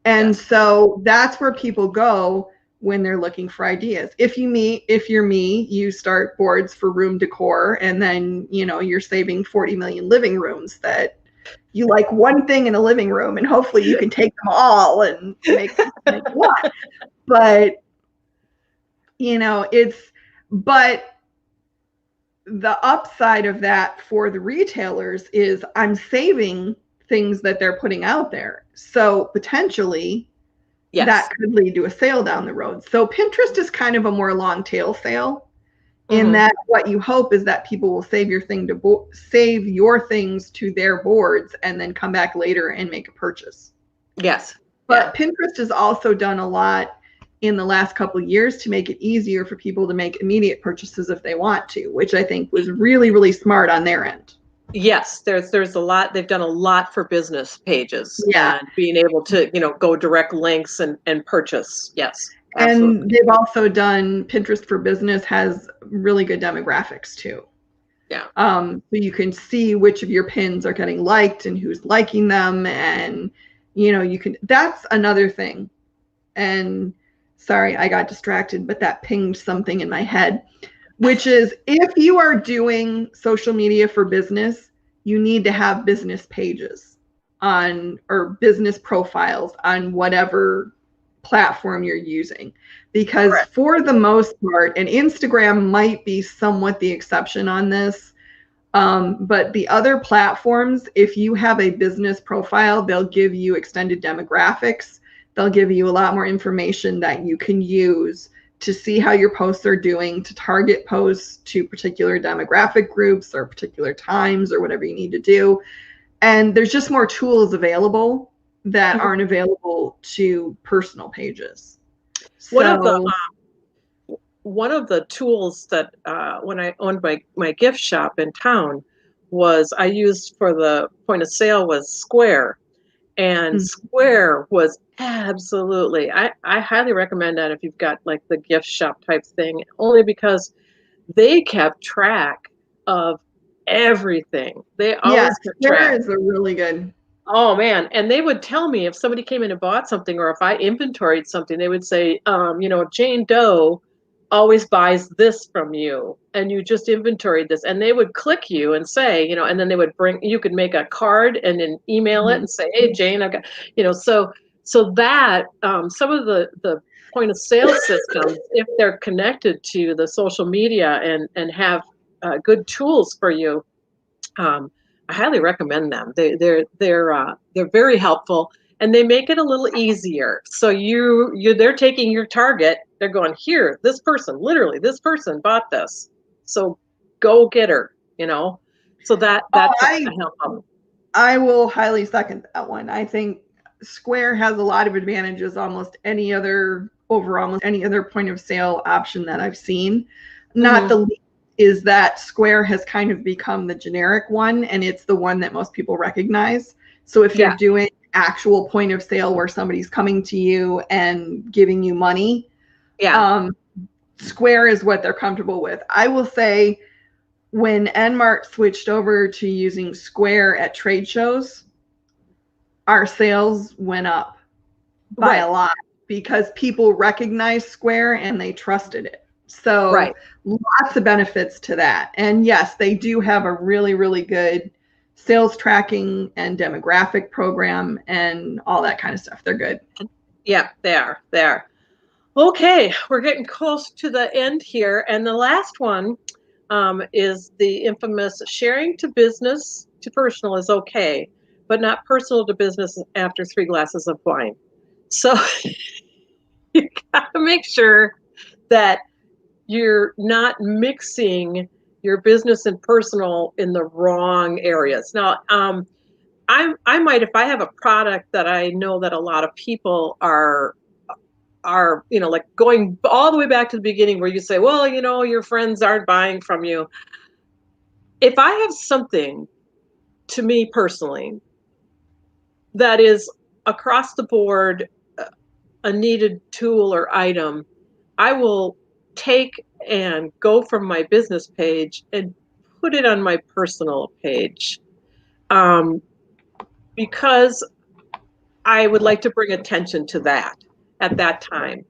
And Yes. so that's where people go when they're looking for ideas. If you're me, you start boards for room decor, and then, you're saving 40 million living rooms that you like one thing in a living room, and hopefully you can take them all and make them like what. But, but the upside of that for the retailers is I'm saving things that they're putting out there. So potentially that Yes. could lead to a sale down the road. So Pinterest is kind of a more long tail sale, in Hmm. that what you hope is that people will save your things to their boards and then come back later and make a purchase. Yes. Yeah. But Pinterest has also done a lot in the last couple of years to make it easier for people to make immediate purchases if they want to, which I think was really, really smart on their end. Yes. There's a lot. They've done a lot for business pages Yeah. and being able to, go direct links and purchase. Yes. And Absolutely. they've also done Pinterest for Business has really good demographics too. Yeah. So you can see which of your pins are getting liked and who's liking them. And, that's another thing. And sorry, I got distracted, but that pinged something in my head, which is if you are doing social media for business, you need to have business pages or business profiles on whatever platform you're using. Because Correct. for the most part, and Instagram might be somewhat the exception on this, but the other platforms, if you have a business profile, they'll give you extended demographics. They'll give you a lot more information that you can use to see how your posts are doing, to target posts to particular demographic groups or particular times or whatever you need to do. And there's just more tools available that Mhm. aren't available to personal pages. One of the So, one of the tools that when I owned my gift shop in town was I used for the point of sale was Square. And mm, Square was absolutely, I highly recommend that if you've got like the gift shop type thing, only because they kept track of everything. They yeah, always kept Square track. is a really good. Oh man. And they would tell me if somebody came in and bought something or if I inventoried something, they would say, Jane Doe always buys this from you and you just inventoried this. And they would click you and say, and then they would you could make a card and then email it Mhm. and say, hey Jane, I've got, so that some of the point of sale systems, if they're connected to the social media and have good tools for you, um, I highly recommend them. They're very helpful and they make it a little easier. So they're taking your target. They're going here. This person, literally, this person bought this. So go get her. So Oh, that took a help them. I will highly second that one. I think Square has a lot of advantages almost any other over almost any other point of sale option that I've seen. Not Hmm. the least is that Square has kind of become the generic one, and it's the one that most people recognize. So if you're Yeah, doing actual point of sale where somebody's coming to you and giving you money, yeah. um, Square is what they're comfortable with. I will say when Nmart switched over to using Square at trade shows, our sales went up by a lot because people recognized Square and they trusted it. So lots of benefits to that. And yes, they do have a really, really good sales tracking and demographic program and all that kind of stuff. They're good. Yeah, they are. They are. Okay, we're getting close to the end here. And the last one is the infamous sharing to business to personal is okay, but not personal to business after 3 glasses of wine. So you got to make sure that you're not mixing your business and personal in the wrong areas. Now, I might, if I have a product that I know that a lot of people are like going all the way back to the beginning where you say, well, your friends aren't buying from you. If I have something, to me personally, that is across the board a needed tool or item, I will take and go from my business page and put it on my personal page, because I would like to bring attention to that at that time.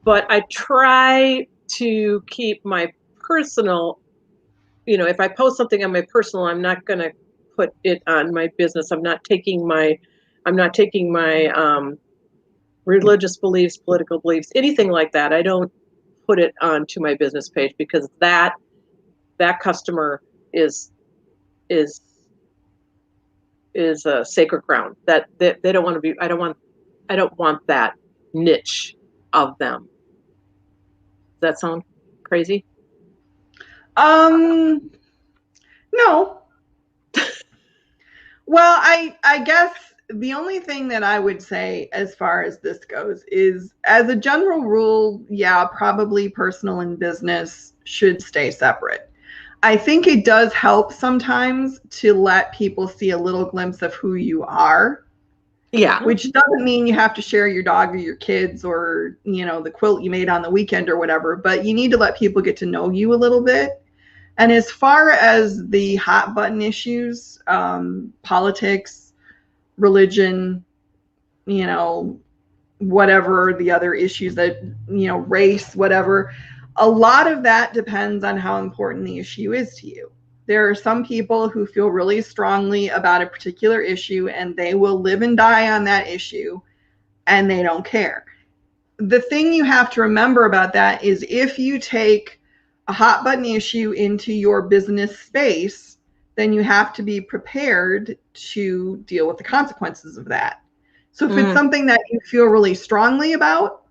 But I try to keep my personal, if I post something on my personal, I'm not going to put it on my business. I'm not taking my religious beliefs, political beliefs, anything like that. I don't put it onto my business page because that customer is a sacred ground that they don't want to be. I don't want that niche of them. Does that sound crazy? No. Well, I guess the only thing that I would say as far as this goes is, as a general rule, yeah, probably personal and business should stay separate. I think it does help sometimes to let people see a little glimpse of who you are. Yeah. Which doesn't mean you have to share your dog or your kids or, the quilt you made on the weekend or whatever, but you need to let people get to know you a little bit. And as far as the hot button issues, politics, religion, whatever the other issues that, race, whatever, a lot of that depends on how important the issue is to you. There are some people who feel really strongly about a particular issue and they will live and die on that issue and they don't care. The thing you have to remember about that is, if you take a hot button issue into your business space, then you have to be prepared to deal with the consequences of that. So if it's something that you feel really strongly about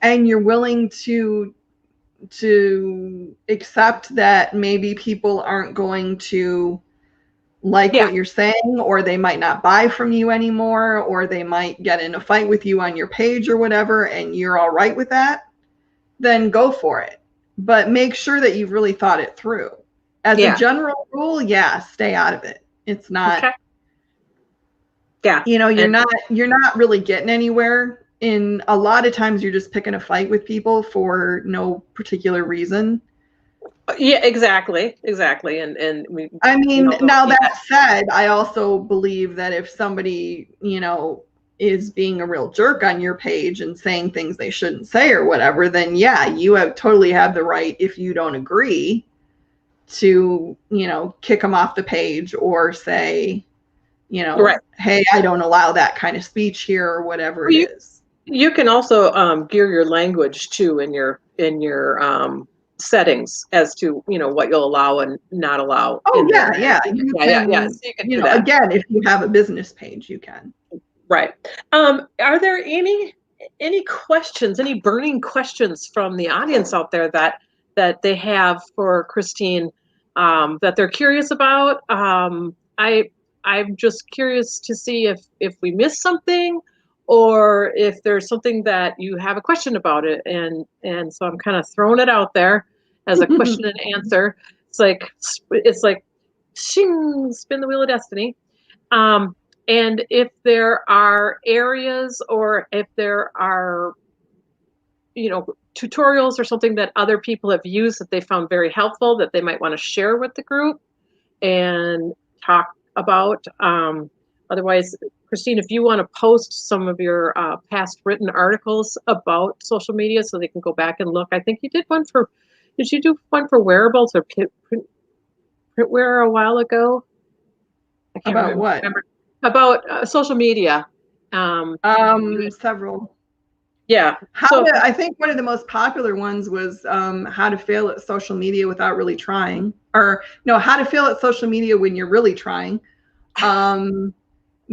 and you're willing to accept that maybe people aren't going to like what you're saying, or they might not buy from you anymore, or they might get in a fight with you on your page or whatever, and you're all right with that, then go for it. But make sure that you've really thought it through. As a general rule, stay out of it. It's not, you're not really getting anywhere. In a lot of times you're just picking a fight with people for no particular reason. Yeah, exactly. And now that said, I also believe that if somebody, is being a real jerk on your page and saying things they shouldn't say or whatever, then you totally have the right, if you don't agree, to, kick them off the page or say, hey, I don't allow that kind of speech here, or whatever it is. You can also gear your language too in your settings as to what you'll allow and not allow. Oh yeah. So you can do that. Again, if you have a business page, you can. Right. Are there any questions, any burning questions from the audience out there that they have for Christine, that they're curious about? I'm just curious to see if we missed something, or if there's something that you have a question about it, and so I'm kind of throwing it out there as a question and answer. It's like shing, spin the wheel of destiny. And if there are areas, or if there are tutorials or something that other people have used that they found very helpful, that they might want to share with the group and talk about, Otherwise, Christine, if you want to post some of your past written articles about social media so they can go back and look. I think you did one for, did you do one for wearables or printwear a while ago? I can't About what? remember. About social media. Several. Yeah. I think one of the most popular ones was how to fail at social media without really trying, or no, how to fail at social media when you're really trying.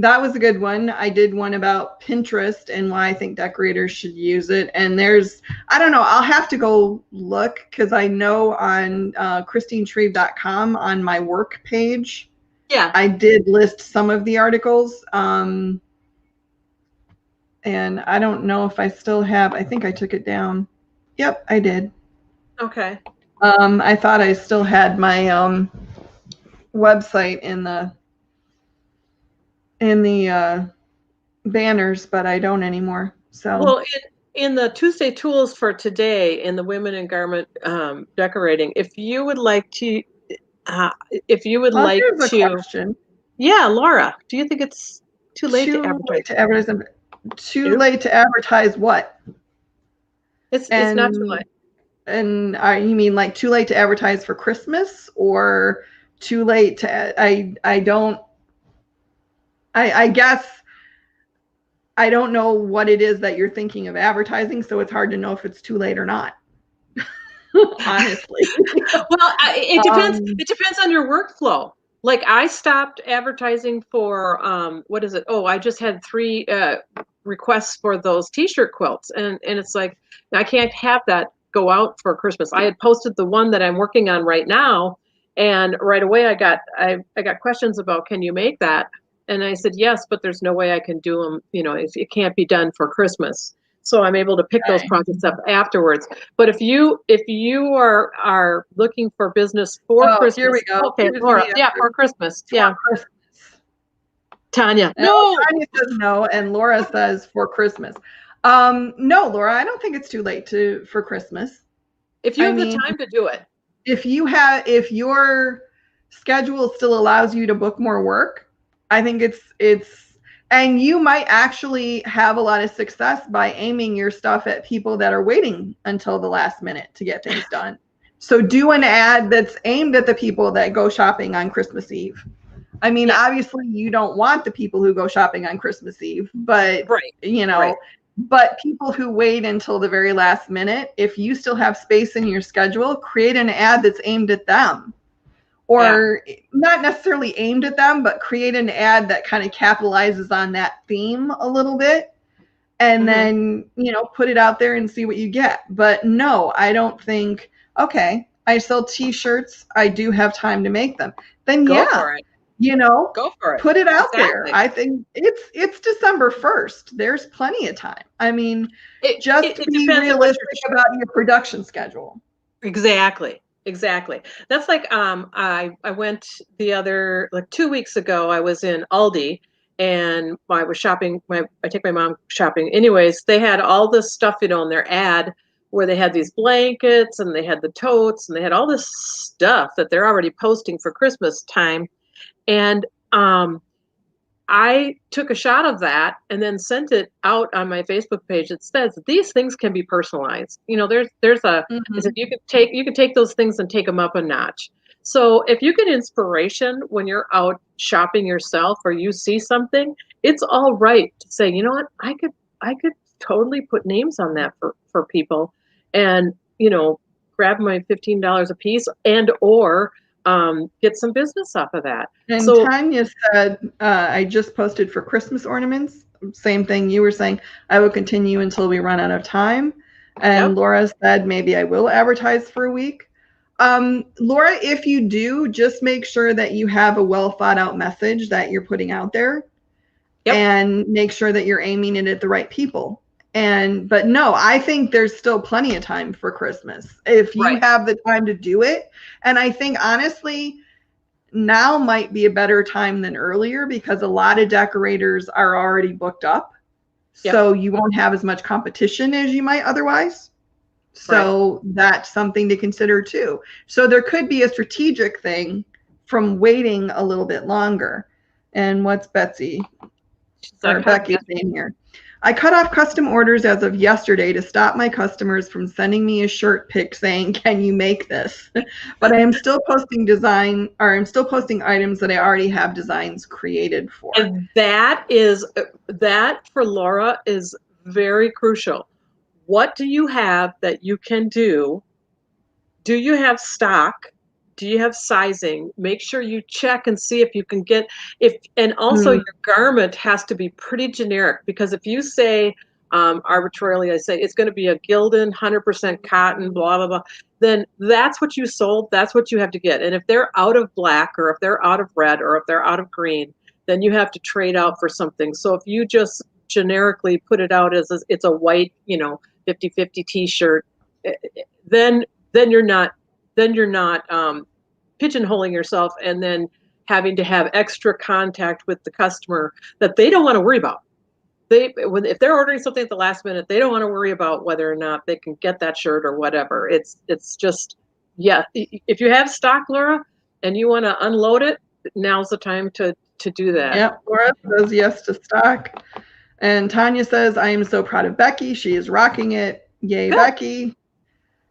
That was a good one. I did one about Pinterest and why I think decorators should use it. And there's, I don't know, I'll have to go look because I know on ChristineShreve.com on my work page, yeah, I did list some of the articles. And I don't know if I still have, I think I took it down. Yep, I did. Okay. I thought I still had my website in the banners, but I don't anymore. So well, in the Tuesday tools for today in the women in garment decorating, if you would like to, here's a question. Yeah, Laura, do you think it's too late to advertise? Late to advertise? Too late to advertise what? It's not too late. And you mean like too late to advertise for Christmas, or too late to? I guess I don't know what it is that you're thinking of advertising, so it's hard to know if it's too late or not. Honestly. Well, it depends. It depends on your workflow. Like I stopped advertising for what is it? Oh, I just had 3 requests for those T-shirt quilts, and it's like I can't have that go out for Christmas. I had posted the one that I'm working on right now, and right away I got questions about, can you make that? And I said yes, but there's no way I can do them. You know, it can't be done for Christmas. So I'm able to pick those projects up afterwards. But if you are looking for business for Christmas, here we go. Okay, Laura, for Christmas, for Christmas. Tanya, no. Tanya says no, and Laura says for Christmas. No, Laura, I don't think it's too late for Christmas. If you have the time to do it. If your schedule still allows you to book more work, I think it's and you might actually have a lot of success by aiming your stuff at people that are waiting until the last minute to get things done. So do an ad that's aimed at the people that go shopping on Christmas Eve. I mean, obviously you don't want the people who go shopping on Christmas Eve, but but people who wait until the very last minute, if you still have space in your schedule, create an ad that's aimed at them. Or not necessarily aimed at them, but create an ad that kind of capitalizes on that theme a little bit. And then, put it out there and see what you get. But no, I don't think, okay, I sell T-shirts. I do have time to make them. Then go for it. Go for it. Put it out there. I think it's December 1st. There's plenty of time. I mean, just be realistic about your production schedule. Exactly. That's like I went the other 2 weeks ago. I was in Aldi and I was shopping. I take my mom shopping. Anyways, they had all this stuff, in their ad where they had these blankets and they had the totes and they had all this stuff that they're already posting for Christmas time. And I took a shot of that and then sent it out on my Facebook page. It says these things can be personalized. There's a you can take those things and take them up a notch. So if you get inspiration when you're out shopping yourself or you see something, it's all right to say, you know what, I could totally put names on that for people, and grab my $15 a piece and or get some business off of that. And so Tanya said, I just posted for Christmas ornaments. Same thing you were saying. I will continue until we run out of time. And Laura said, maybe I will advertise for a week. Laura, if you do, just make sure that you have a well thought out message that you're putting out there, and make sure that you're aiming it at the right people. But no, I think there's still plenty of time for Christmas if you have the time to do it. And I think honestly, now might be a better time than earlier because a lot of decorators are already booked up. So you won't have as much competition as you might otherwise. So that's something to consider too. So there could be a strategic thing from waiting a little bit longer. And what's Betsy or Like, Becky's name here? I cut off custom orders as of yesterday to stop my customers from sending me a shirt pic saying, "Can you make this?" But I am still posting items that I already have designs created for. And that for Laura is very crucial. What do you have that you can do? Do you have stock? Do you have sizing? Make sure you check and see if you can get and also your garment has to be pretty generic, because if you say arbitrarily, I say it's going to be a Gildan 100% cotton, blah blah blah, then that's what you sold. That's what you have to get. And if they're out of black, or if they're out of red, or if they're out of green, then you have to trade out for something. So if you just generically put it out as it's a white, 50-50 t-shirt, then you're not pigeonholing yourself and then having to have extra contact with the customer that they don't want to worry about. If they're ordering something at the last minute, they don't want to worry about whether or not they can get that shirt or whatever. It's just, yeah. If you have stock, Laura, and you want to unload it, now's the time to do that. Yep. Laura says yes to stock. And Tanya says, I am so proud of Becky. She is rocking it. Yay, good. Becky.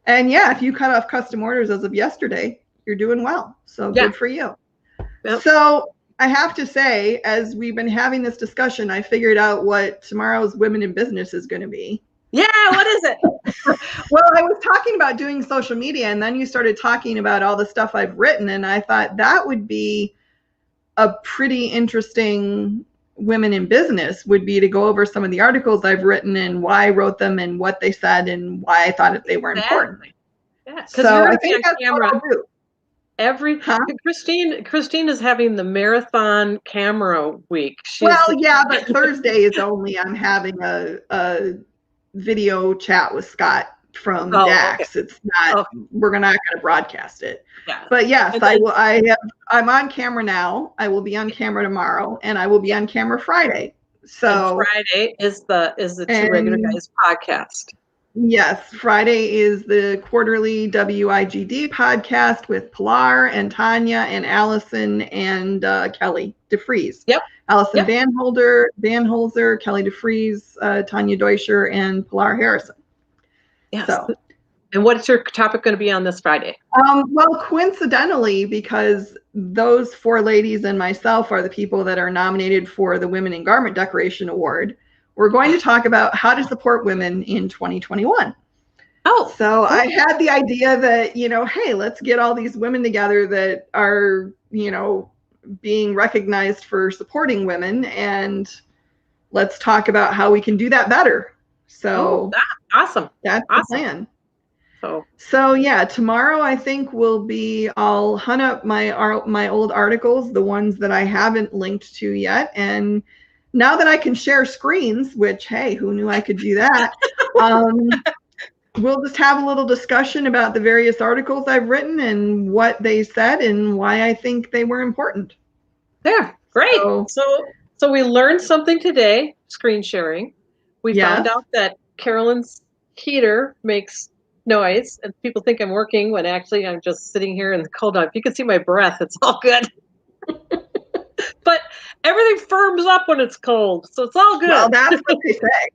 And yeah, if you cut off custom orders as of yesterday, you're doing well. So good for you. Yep. So I have to say, as we've been having this discussion, I figured out what tomorrow's Women in Business is going to be. Yeah, what is it? Well, I was talking about doing social media, and then you started talking about all the stuff I've written, and I thought that would be a pretty interesting Women in Business, would be to go over some of the articles I've written and why I wrote them and what they said and why I thought that they were important. Yeah, so I think that's what I'll do. Christine is having the marathon camera week. But Thursday is only I'm having a video chat with Scott from DAX. Okay. It's not. Okay. We're not going to broadcast it. Yeah. But yes, I will. I'm on camera now. I will be on camera tomorrow, and I will be on camera Friday. So Friday is the Two Regular Guys podcast. Yes, Friday is the quarterly WIGD podcast with Pilar and Tanya and Allison and Kelly DeFries. Yep. Allison Van Holzer, Kelly DeFries, Tanya Deutscher, and Pilar Harrison. Yes. So, and what's your topic going to be on this Friday? Well, coincidentally, because those four ladies and myself are the people that are nominated for the Women in Garment Decoration Award, we're going to talk about how to support women in 2021. Oh. So I had the idea that, hey, let's get all these women together that are, being recognized for supporting women, and let's talk about how we can do that better. So awesome. That's the plan. So yeah, tomorrow I think I'll hunt up my old articles, the ones that I haven't linked to yet, and now that I can share screens, which, hey, who knew I could do that? We'll just have a little discussion about the various articles I've written and what they said and why I think they were important. Yeah, great. So we learned something today, screen sharing. We found out that Carolyn's heater makes noise, and people think I'm working when actually I'm just sitting here in the cold. If you can see my breath, it's all good. But everything firms up when it's cold, so it's all good. Well, that's what they say.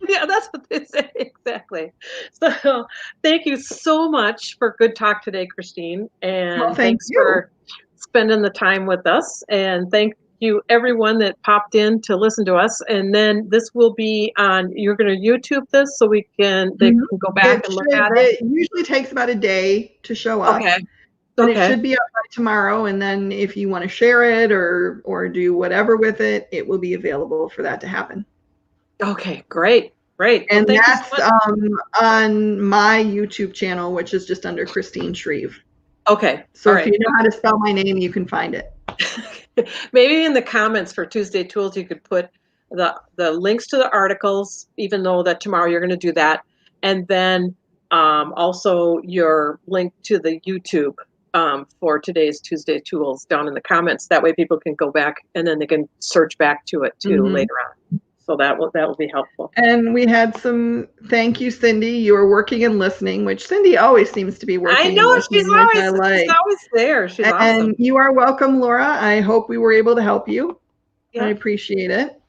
Yeah, that's what they say, exactly. So thank you so much for good talk today, Christine. And thanks for spending the time with us. And thank you, everyone that popped in to listen to us. And then this will be on, you're going to YouTube this so they can go back and look at it? It usually takes about a day to show up. Okay. But it should be up by tomorrow, and then if you want to share it or do whatever with it, it will be available for that to happen. Okay, great. And that's on my YouTube channel, which is just under Christine Shreve. Okay. So if you know how to spell my name, you can find it. Maybe in the comments for Tuesday Tools, you could put the links to the articles, even though that tomorrow you're going to do that. And then also your link to the YouTube for today's Tuesday Tools down in the comments. That way people can go back and then they can search back to it too later on. So that will be helpful. And we had thank you, Cindy. You were working and listening, which Cindy always seems to be working. I know, she's always there. She's awesome. And you are welcome, Laura. I hope we were able to help you. Yeah. I appreciate it.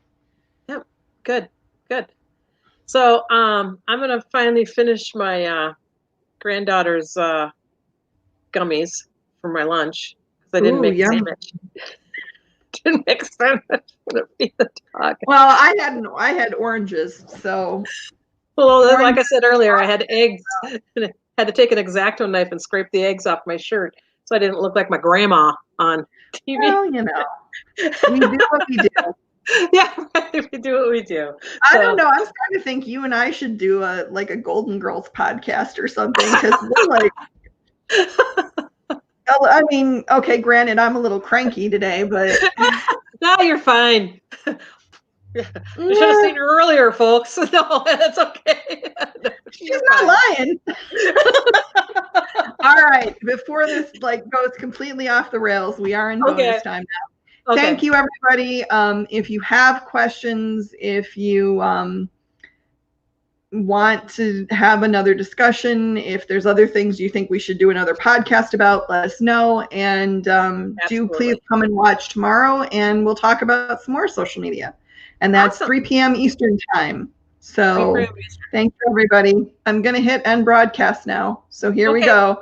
Yep. Good. Good. So I'm gonna finally finish my granddaughter's gummies for my lunch because I didn't Ooh, make a yum. sandwich. Didn't make a sandwich. I'm gonna feed the dog. Well, I had oranges, so Well, like I said earlier, I had eggs. And I had to take an X-Acto knife and scrape the eggs off my shirt so I didn't look like my grandma on TV. well, you know, we do what we do. Yeah, we do what we do. I don't know. I'm starting to think you and I should do a Golden Girls podcast or something because we're like. I mean, okay, granted, I'm a little cranky today, but no, you're fine. You should have seen her earlier, folks. No, that's okay. No, she's not lying. All right, before this goes completely off the rails, we are in bonus time now. Okay. Thank you, everybody. If you have questions, if you want to have another discussion, if there's other things you think we should do another podcast about, let us know. And do please come and watch tomorrow, and we'll talk about some more social media. And that's 3 p.m. Eastern time. So thank you, everybody. I'm going to hit end broadcast now. So here we go.